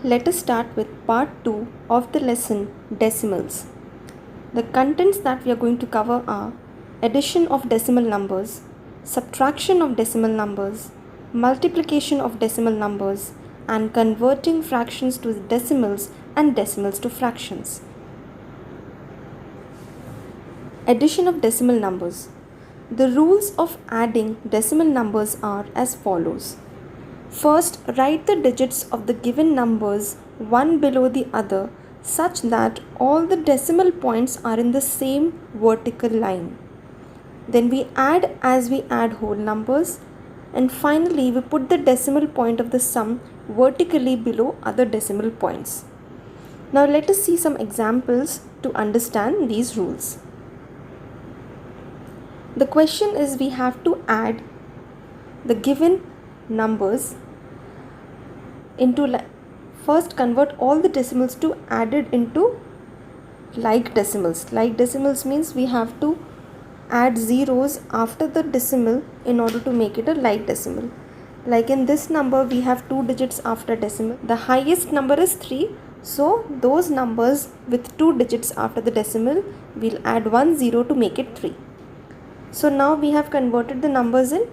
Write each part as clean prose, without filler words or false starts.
Let us start with part 2 of the lesson Decimals. The contents that we are going to cover are addition of decimal numbers, subtraction of decimal numbers, multiplication of decimal numbers, and converting fractions to decimals and decimals to fractions. Addition of decimal numbers. The rules of adding decimal numbers are as follows. First, write the digits of the given numbers one below the other such that all the decimal points are in the same vertical line. Then we add as we add whole numbers, and finally we put the decimal point of the sum vertically below other decimal points. Now let us see some examples to understand these rules. The question is, we have to add the given numbers into first convert all the decimals to added into like decimals. Like decimals means we have to add zeros after the decimal in order to make it a like decimal. Like in this number we have 2 digits after decimal. The highest number is 3. So those numbers with 2 digits after the decimal, we'll add 1 0 to make it 3. So now we have converted the numbers in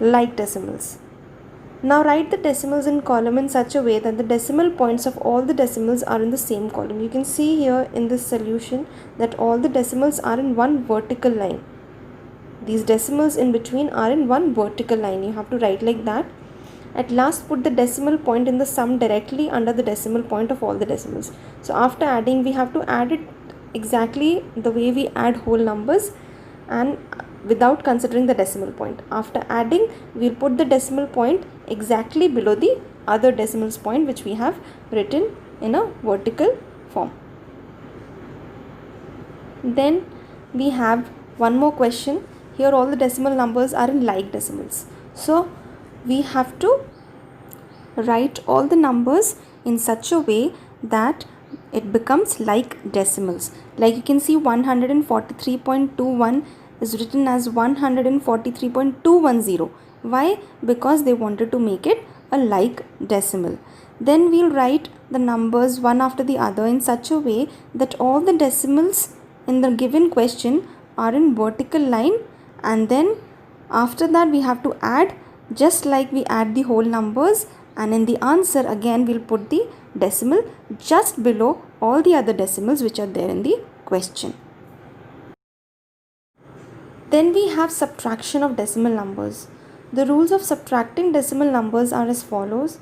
like decimals. Now write the decimals in column in such a way that the decimal points of all the decimals are in the same column. You can see here in this solution that all the decimals are in one vertical line. These decimals in between are in one vertical line. You have to write like that. At last, put the decimal point in the sum directly under the decimal point of all the decimals. So after adding, we have to add it exactly the way we add whole numbers and without considering the decimal point. After adding, we'll put the decimal point exactly below the other decimals point which we have written in a vertical form. Then we have one more question. Here all the decimal numbers are in like decimals. So we have to write all the numbers in such a way that it becomes like decimals. Like you can see 143.21 is written as 143.210. Why? Because they wanted to make it a like decimal. Then we'll write the numbers one after the other in such a way that all the decimals in the given question are in vertical line, and then after that we have to add just like we add the whole numbers, and in the answer again we'll put the decimal just below all the other decimals which are there in the question. Then we have subtraction of decimal numbers. The rules of subtracting decimal numbers are as follows.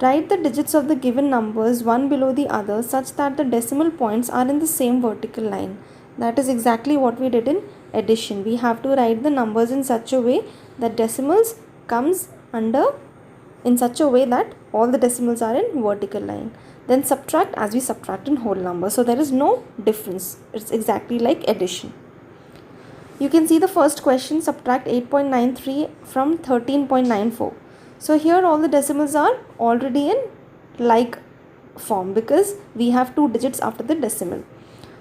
Write the digits of the given numbers one below the other such that the decimal points are in the same vertical line. That is exactly what we did in addition. We have to write the numbers in such a way that decimals comes under in such a way that all the decimals are in vertical line. Then subtract as we subtract in whole number. So there is no difference. It's exactly like addition. You can see the first question, subtract 8.93 from 13.94. So here all the decimals are already in like form because we have 2 digits after the decimal.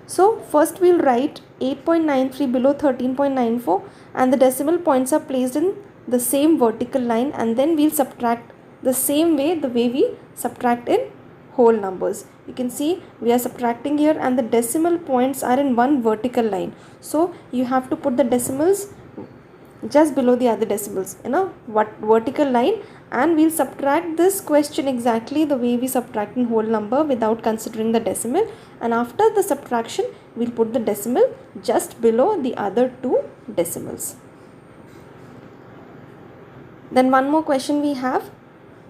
So first we'll write 8.93 below 13.94 and the decimal points are placed in the same vertical line, and then we'll subtract the same way the way we subtract in whole numbers. You can see we are subtracting here and the decimal points are in one vertical line. So you have to put the decimals just below the other decimals in a vertical line, and we'll subtract this question exactly the way we subtract in whole number without considering the decimal, and after the subtraction we'll put the decimal just below the other 2 decimals. Then one more question we have.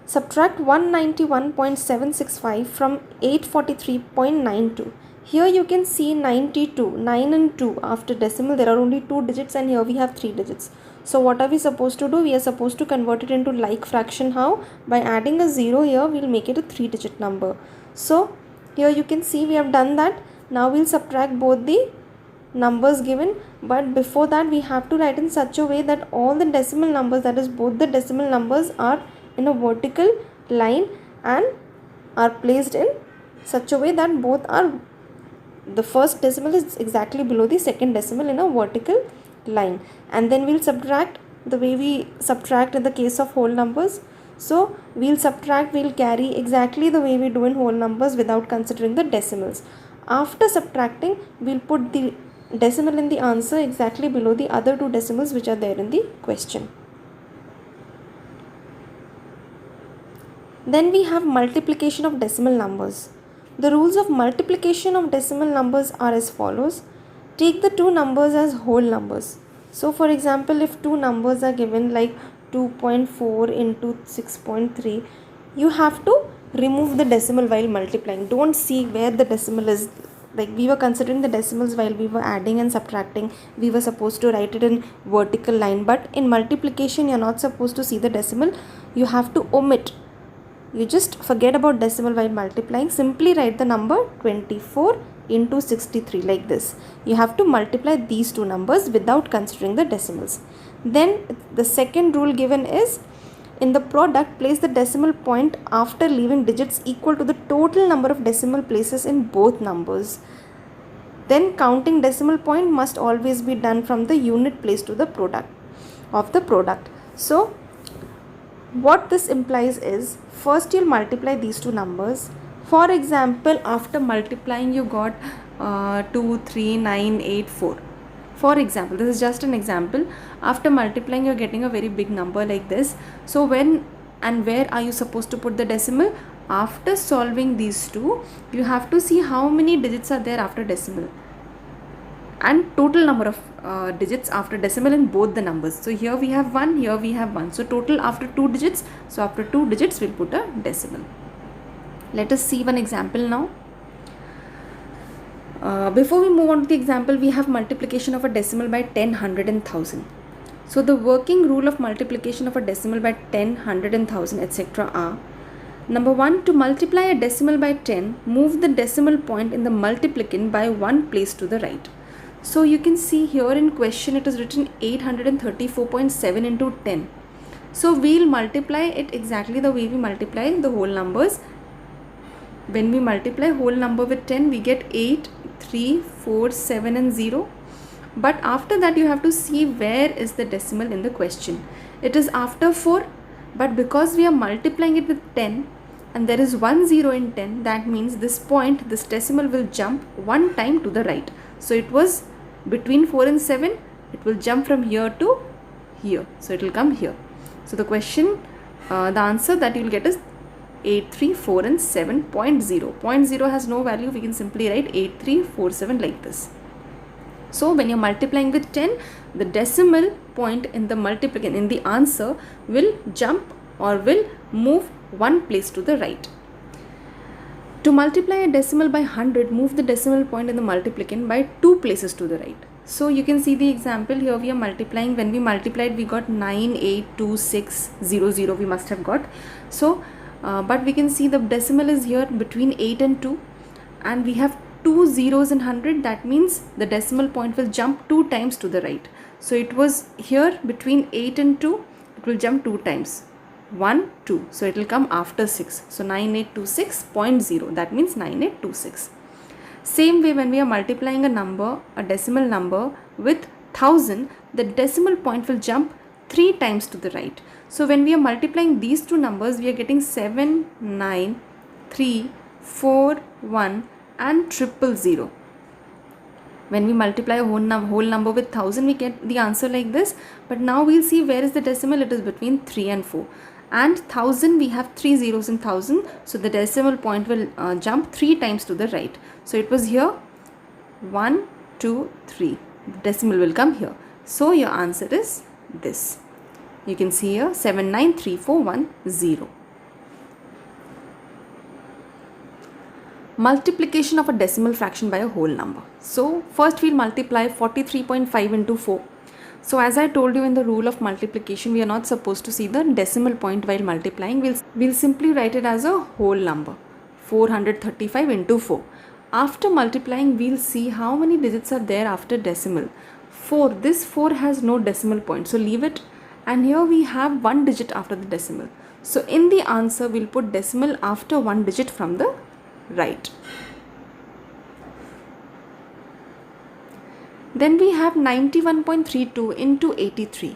Subtract 191.765 from 843.92. Here you can see 92, 9 and 2 after decimal there are only 2 digits, and here we have 3 digits. So what are we supposed to do? We are supposed to convert it into like fraction. How? By adding a 0 here we'll make it a 3-digit number. So here you can see we have done that. Now we'll subtract both the numbers given, but before that we have to write in such a way that all the decimal numbers, that is both the decimal numbers, are in a vertical line and are placed in such a way that both are, the first decimal is exactly below the second decimal in a vertical line, and then we'll subtract the way we subtract in the case of whole numbers. So we'll subtract, we'll carry exactly the way we do in whole numbers without considering the decimals. After subtracting, we'll put the decimal in the answer exactly below the other two decimals which are there in the question. Then we have multiplication of decimal numbers. The rules of multiplication of decimal numbers are as follows. Take the two numbers as whole numbers. So for example, if two numbers are given like 2.4 into 6.3, you have to remove the decimal while multiplying. Don't see where the decimal is. Like we were considering the decimals while we were adding and subtracting, we were supposed to write it in vertical line, but in multiplication you're not supposed to see the decimal. You have to omit. You just forget about decimal while multiplying. Simply write the number 24 into 63 like this. You have to multiply these two numbers without considering the decimals. Then the second rule given is, in the product, place the decimal point after leaving digits equal to the total number of decimal places in both numbers. Then counting decimal point must always be done from the unit place to the product of the product. So what this implies is, first you'll multiply these two numbers. For example, after multiplying you got 2, 3, 9, 8, 4. For example, this is just an example. After multiplying you're getting a very big number like this. So when and where are you supposed to put the decimal? After solving these two, you have to see how many digits are there after decimal and total number of digits after decimal in both the numbers. So here we have 1, here we have 1. So total after 2 digits. So after 2 digits we'll put a decimal. Let us see one example now. Before we move on to the example, we have multiplication of a decimal by 10, 100 and 1000. So the working rule of multiplication of a decimal by 10, 100 and 1000 etc. are: number 1, to multiply a decimal by 10, move the decimal point in the multiplicand by one place to the right. So you can see here in question it is written 834.7 into 10. So we'll multiply it exactly the way we multiply the whole numbers. When we multiply whole number with 10, we get 8, 3, 4, 7 and 0. But after that you have to see where is the decimal in the question. It is after 4, but because we are multiplying it with 10 and there is 1 0 in 10, that means this point, this decimal will jump one time to the right. So it was between 4 and 7, it will jump from here to here. So it will come here. So the question, the answer that you will get is 8, 3, 4 and 7.0. 0.0 has no value. We can simply write 8, 3, 4, 7 like this. So when you're multiplying with 10, the decimal point in the multiplicand in the answer will jump or will move one place to the right. To multiply a decimal by 100, move the decimal point in the multiplicand by 2 places to the right. So you can see the example here. We are multiplying. When we multiplied, we got 9, 8, 2, 6, 0, 0 we must have got. So but we can see the decimal is here between 8 and 2, and we have 2 zeros in 100. That means the decimal point will jump 2 times to the right. So it was here between 8 and 2, it will jump 2 times. 1, 2. So it will come after 6. So 9826.0. That means 9826. Same way, when we are multiplying a number, a decimal number with 1000, the decimal point will jump 3 times to the right. So when we are multiplying these two numbers, we are getting 7, 9, 3, 4, 1 and 000. When we multiply a whole number with 1000, we get the answer like this. But now we'll see where is the decimal. It is between 3 and 4. And 1000, we have 3 zeros in 1000. So the decimal point will jump 3 times to the right. So it was here 1, 2, 3. The decimal will come here. So your answer is this. You can see here 793410. Multiplication of a decimal fraction by a whole number. So first we'll multiply 43.5 into 4. So as I told you in the rule of multiplication, we are not supposed to see the decimal point while multiplying. We'll simply write it as a whole number. 435 into 4. After multiplying, we'll see how many digits are there after decimal. 4. This 4 has no decimal point, so leave it. And here we have 1 digit after the decimal. So in the answer, we'll put decimal after 1 digit from the right. Then we have 91.32 into 83.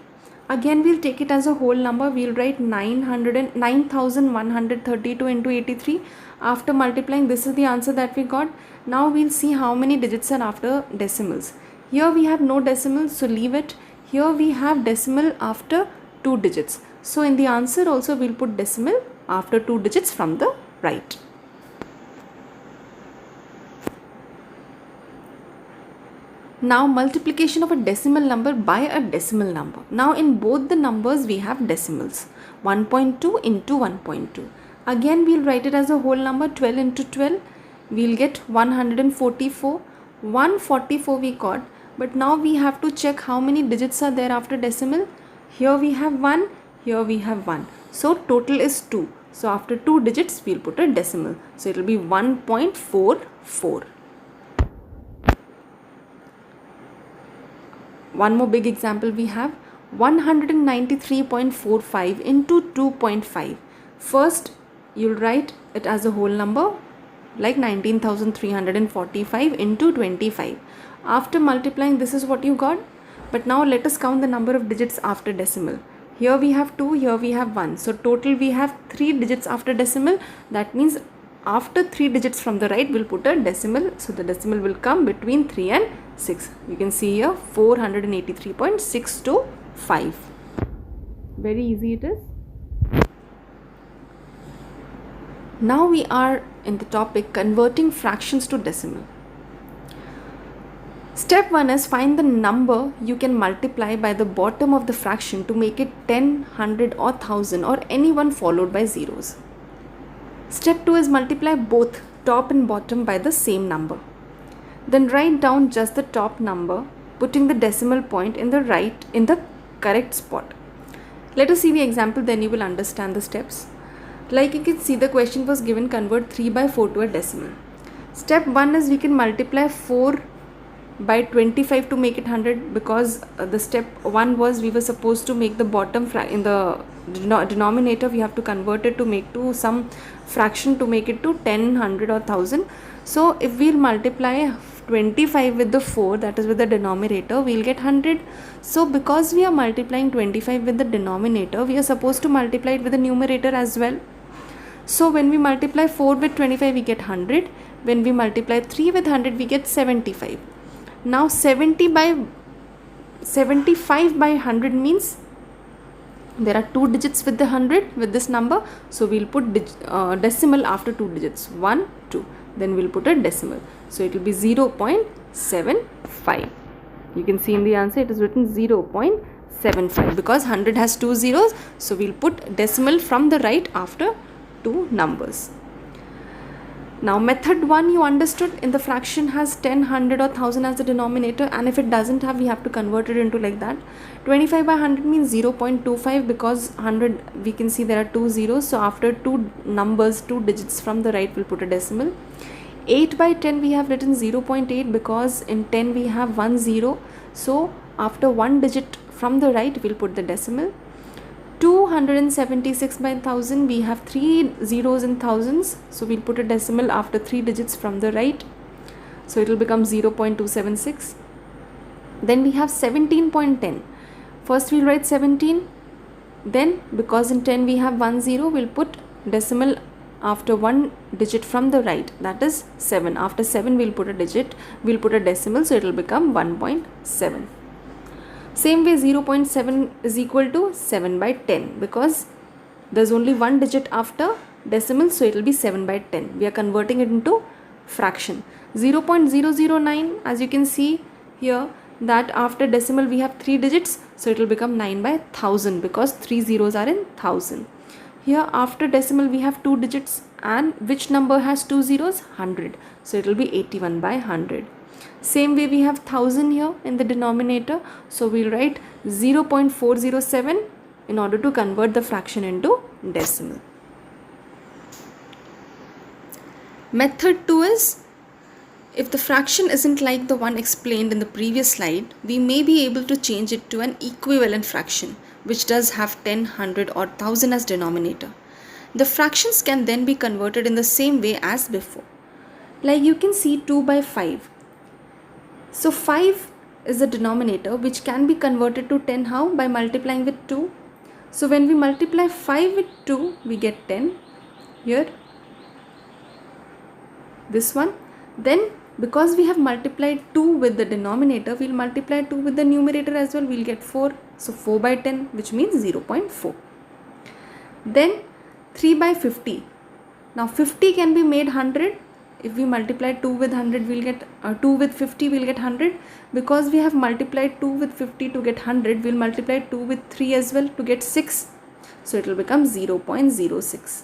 Again we'll take it as a whole number. We'll write 9132 into 83. After multiplying, this is the answer that we got. Now we'll see how many digits are after decimals. Here we have no decimals, so leave it. Here we have decimal after 2 digits. So in the answer also we'll put decimal after 2 digits from the right. Now multiplication of a decimal number by a decimal number. Now in both the numbers we have decimals. 1.2 into 1.2. Again we'll write it as a whole number. 12 into 12. We'll get 144. 144 we got. But now we have to check how many digits are there after decimal. Here we have 1. Here we have 1. So total is 2. So after 2 digits we'll put a decimal. So it will be 1.44. One more big example we have. 193.45 into 2.5. First you'll write it as a whole number, like 19,345 into 25. After multiplying, this is what you got. But now let us count the number of digits after decimal. Here we have 2, here we have 1. So total we have 3 digits after decimal. That means after 3 digits from the right, we'll put a decimal. So the decimal will come between 3 and 6. You can see here 483.625. Very easy it is. Now we are in the topic converting fractions to decimal. Step 1 is find the number you can multiply by the bottom of the fraction to make it 10, 100 or 1000 or any one followed by zeros. Step 2 is multiply both top and bottom by the same number. Then write down just the top number, putting the decimal point in the correct spot. Let us see the example, then you will understand the steps. Like you can see, the question was given convert 3 by 4 to a decimal. Step 1 is we can multiply 4 by 25 to make it 100, because the step 1 was we were supposed to make the bottom in the denominator, we have to convert it to make to some fraction to make it to 10, 100 or 1000. So if we'll multiply 25 with the 4, that is with the denominator, we'll get 100. So because we are multiplying 25 with the denominator, we are supposed to multiply it with the numerator as well. So when we multiply 4 with 25, we get 100. When we multiply 3 with 100, we get 75. Now 75 by 100 means there are 2 digits with the 100 with this number. So we'll put decimal after 2 digits. 1, 2. Then we'll put a decimal. So it will be 0.75. You can see in the answer it is written 0.75 because 100 has 2 zeros. So we'll put decimal from the right after 2 numbers. Now method 1 you understood, in the fraction has 10, 100 or 1000 as the denominator, and if it doesn't have, we have to convert it into like that. 25 by 100 means 0.25 because 100 we can see there are 2 zeros. So after 2 numbers, 2 digits from the right, we'll put a decimal. 8 by 10 we have written 0.8 because in 10 we have 1 0. So after 1 digit from the right, we'll put the decimal. 276 by 1000 we have 3 zeros in thousands, so we'll put a decimal after 3 digits from the right, so it will become 0.276. Then we have 17.10. First we'll write 17, then because in 10 we have 1 0, we'll put decimal after 1 digit from the right, that is 7. After 7 we'll put a decimal, so it will become 1.7. Same way 0.7 is equal to 7 by 10 because there's only 1 digit after decimal, so it will be 7 by 10. We are converting it into fraction. 0.009, as you can see here, that after decimal we have 3 digits, so it will become 9 by 1000 because 3 zeros are in 1000. Here after decimal we have 2 digits, and which number has 2 zeros? 100. So it will be 81 by 100. Same way we have 1000 here in the denominator, so we'll write 0.407 in order to convert the fraction into decimal. Method 2 is, if the fraction isn't like the one explained in the previous slide, we may be able to change it to an equivalent fraction which does have 10, 100 or 1000 as denominator. The fractions can then be converted in the same way as before. Like you can see 2 by 5. So 5 is the denominator, which can be converted to 10 how? By multiplying with 2. So when we multiply 5 with 2, we get 10 here, this one. Then because we have multiplied 2 with the denominator, we'll multiply 2 with the numerator as well, we'll get 4. So 4 by 10, which means 0.4. Then 3 by 50. Now 50 can be made 100. If we multiply 2 with 100, we'll get 2 with 50, we'll get 100. Because we have multiplied 2 with 50 to get 100, we'll multiply 2 with 3 as well to get 6. So it will become 0.06.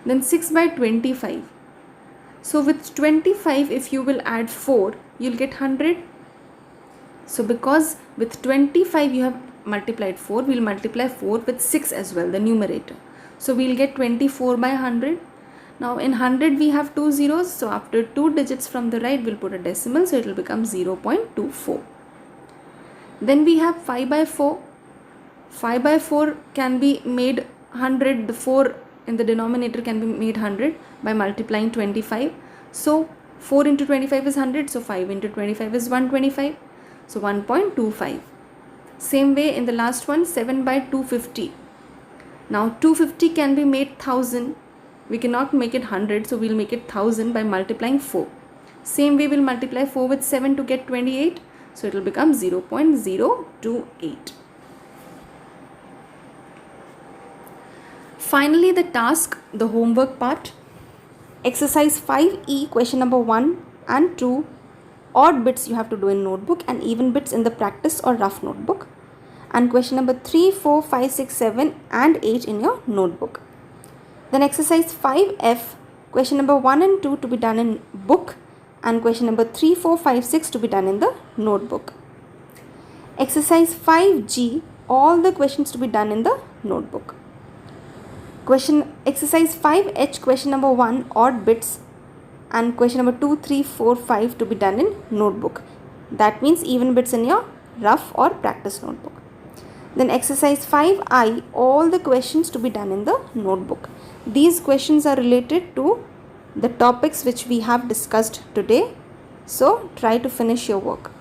Then 6 by 25. So with 25, if you will add 4, you'll get 100. So because with 25 you have multiplied 4, we'll multiply 4 with 6 as well, the numerator. So we'll get 24 by 100. Now in 100 we have 2 zeros, so after 2 digits from the right we'll put a decimal, so it will become 0.24. Then we have 5 by 4. 5 by 4 can be made 100, the 4 in the denominator can be made 100 by multiplying 25. So 4 into 25 is 100, so 5 into 25 is 125, so 1.25. Same way in the last one, 7 by 250. Now 250 can be made 1000. We cannot make it 100, so we'll make it 1000 by multiplying 4. Same way we'll multiply 4 with 7 to get 28, so it will become 0.028. Finally, the task, the homework part. Exercise 5E, question number 1 and 2, odd bits you have to do in notebook and even bits in the practice or rough notebook. And question number 3, 4, 5, 6, 7 and 8 in your notebook. Then exercise 5F, question number 1 and 2 to be done in book and question number 3, 4, 5, 6 to be done in the notebook. Exercise 5G, all the questions to be done in the notebook. Exercise 5H, question number 1, odd bits and question number 2, 3, 4, 5 to be done in notebook. That means even bits in your rough or practice notebook. Then exercise 5I, all the questions to be done in the notebook. These questions are related to the topics which we have discussed today. So try to finish your work.